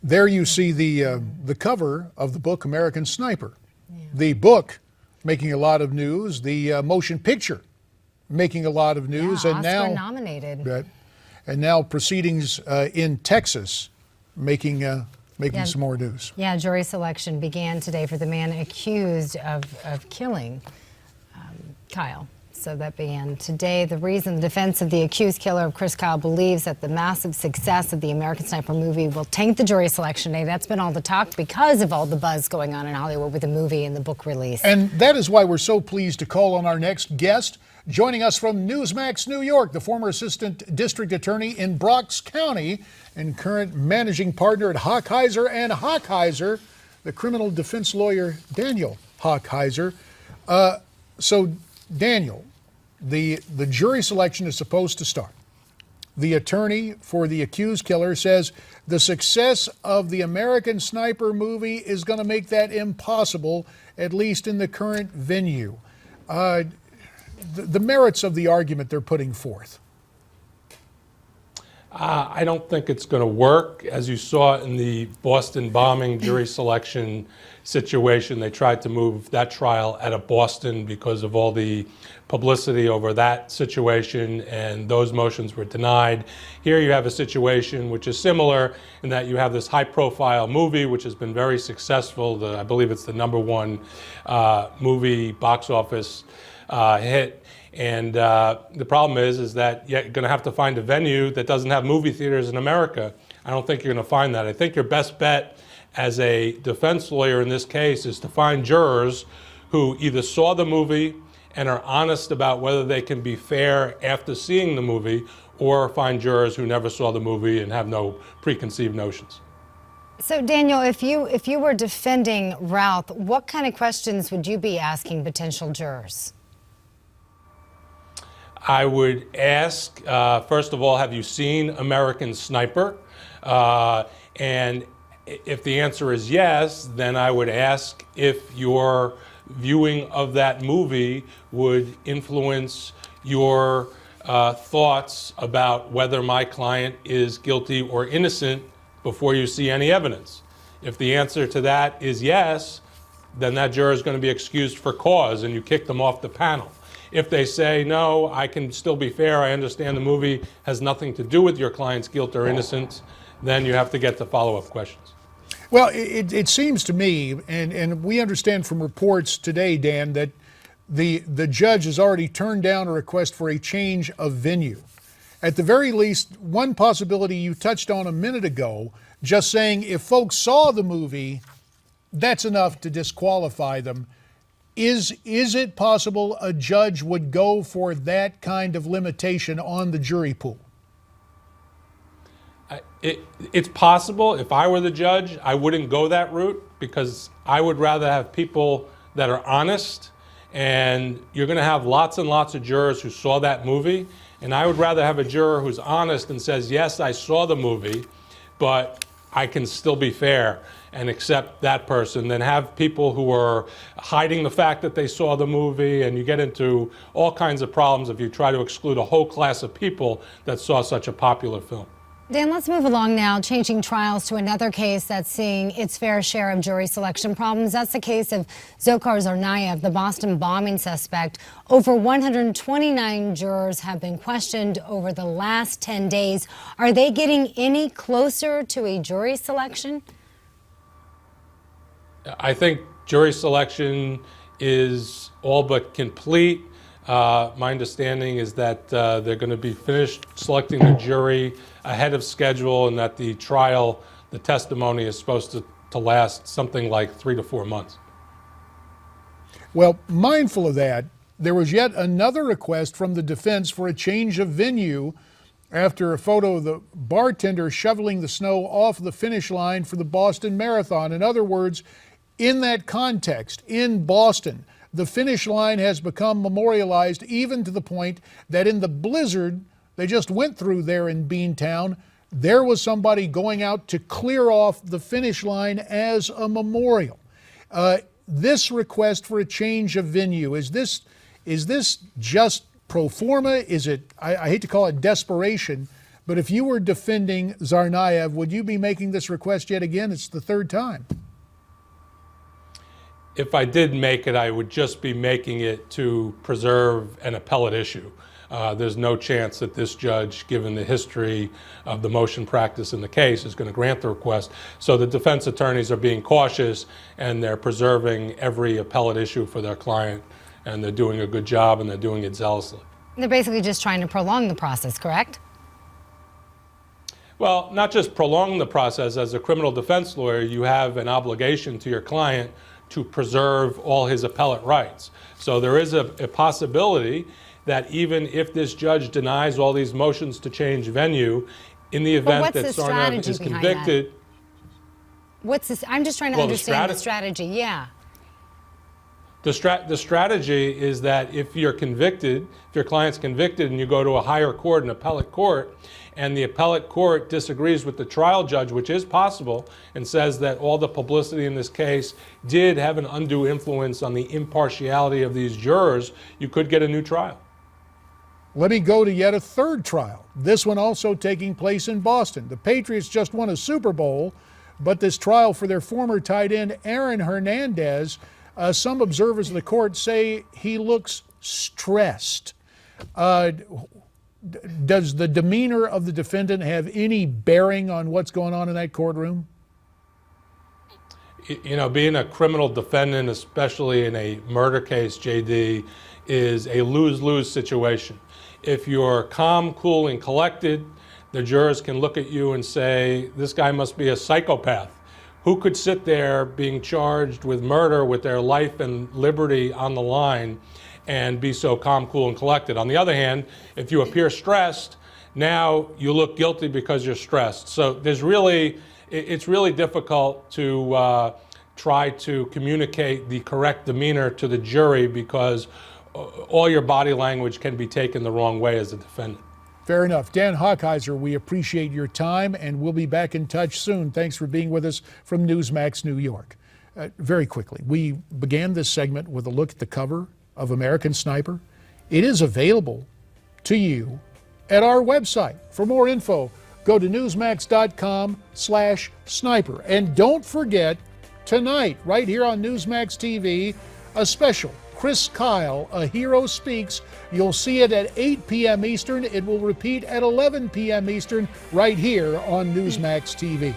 There you see the cover of the book American Sniper. Yeah. The book making a lot of news, the motion picture making a lot of news, yeah, and Oscar now nominated. And now proceedings in Texas making some more news. Yeah, jury selection began today for the man accused of killing Kyle. So that began today. The reason the defense of the accused killer of Chris Kyle believes that the massive success of the American Sniper movie will taint the jury selection day. That's been all the talk because of all the buzz going on in Hollywood with the movie and the book release. And that is why we're so pleased to call on our next guest. Joining us from Newsmax, New York, the former assistant district attorney in Brock's County and current managing partner at Hochheiser and Hochheiser, the criminal defense lawyer Daniel Hochheiser. So, Daniel, the jury selection is supposed to start. The attorney for the accused killer says the success of the American Sniper movie is going to make that impossible, at least in the current venue. The merits of the argument they're putting forth. I don't think it's going to work. As you saw in the Boston bombing jury selection situation, they tried to move that trial out of Boston because of all the publicity over that situation, and those motions were denied. Here you have a situation which is similar in that you have this high-profile movie which has been very successful. I believe it's the #1 movie box office hit. And the problem is that you're going to have to find a venue that doesn't have movie theaters in America. I don't think you're going to find that. I think your best bet as a defense lawyer in this case is to find jurors who either saw the movie and are honest about whether they can be fair after seeing the movie, or find jurors who never saw the movie and have no preconceived notions. So, Daniel, if you were defending Routh, what kind of questions would you be asking potential jurors? I would ask, first of all, have you seen American Sniper? And if the answer is yes, then I would ask if your viewing of that movie would influence your thoughts about whether my client is guilty or innocent before you see any evidence. If the answer to that is yes, then that juror is going to be excused for cause and you kick them off the panel. If they say, no, I can still be fair, I understand the movie has nothing to do with your client's guilt or innocence, then you have to get to follow-up questions. Well, it seems to me, and we understand from reports today, Dan, that the judge has already turned down a request for a change of venue. At the very least, one possibility you touched on a minute ago, just saying if folks saw the movie, that's enough to disqualify them. Is it possible a judge would go for that kind of limitation on the jury pool? It's possible. If I were the judge, I wouldn't go that route because I would rather have people that are honest, and you're going to have lots and lots of jurors who saw that movie, and I would rather have a juror who's honest and says, yes, I saw the movie, but I can still be fair and accept that person than have people who are hiding the fact that they saw the movie, and you get into all kinds of problems if you try to exclude a whole class of people that saw such a popular film. Dan, let's move along now, changing trials to another case that's seeing its fair share of jury selection problems. That's the case of Dzhokhar Tsarnaev, the Boston bombing suspect. Over 129 jurors have been questioned over the last 10 days. Are they getting any closer to a jury selection? I think jury selection is all but complete. My understanding is that they're going to be finished selecting the jury ahead of schedule, and that the trial, the testimony is supposed to last something like 3 to 4 months. Well, mindful of that, there was yet another request from the defense for a change of venue after a photo of the bartender shoveling the snow off the finish line for the Boston Marathon. In other words, in that context, in Boston, the finish line has become memorialized, even to the point that in the blizzard they just went through there in Beantown, there was somebody going out to clear off the finish line as a memorial. This request for a change of venue, is this just pro forma? Is it, I hate to call it desperation, But if you were defending Tsarnaev, would you be making this request yet again? It's the third time. If I did make it, I would just be making it to preserve an appellate issue. There's no chance that this judge, given the history of the motion practice in the case, is going to grant the request. So the defense attorneys are being cautious, and they're preserving every appellate issue for their client, and they're doing a good job, and they're doing it zealously. They're basically just trying to prolong the process, correct? Well, not just prolong the process. As a criminal defense lawyer, you have an obligation to your client to preserve all his appellate rights. So there is a possibility that even if this judge denies all these motions to change venue, in the event that Tsarnaev is convicted. What's this? I'm just trying to understand the strategy. Yeah. The strategy is that if you're convicted, if your client's convicted and you go to a higher court, an appellate court, and the appellate court disagrees with the trial judge, which is possible, and says that all the publicity in this case did have an undue influence on the impartiality of these jurors, you could get a new trial. Let me go to yet a third trial, this one also taking place in Boston. The Patriots just won a Super Bowl, but this trial for their former tight end, Aaron Hernandez, some observers of the court say he looks stressed. Does the demeanor of the defendant have any bearing on what's going on in that courtroom? You know, being a criminal defendant, especially in a murder case, JD, is a lose-lose situation. If you're calm, cool, and collected, the jurors can look at you and say, this guy must be a psychopath. Who could sit there being charged with murder with their life and liberty on the line and be so calm, cool, and collected? On the other hand, if you appear stressed, now you look guilty because you're stressed. So it's really difficult to try to communicate the correct demeanor to the jury because all your body language can be taken the wrong way as a defendant. Fair enough. Dan Hochheiser, we appreciate your time, and we'll be back in touch soon. Thanks for being with us from Newsmax New York. Very quickly, we began this segment with a look at the cover of American Sniper. It is available to you at our website. For more info, go to newsmax.com/sniper. And don't forget, tonight, right here on Newsmax TV, a special Chris Kyle, A Hero Speaks. You'll see it at 8 p.m. Eastern. It will repeat at 11 p.m. Eastern right here on Newsmax TV.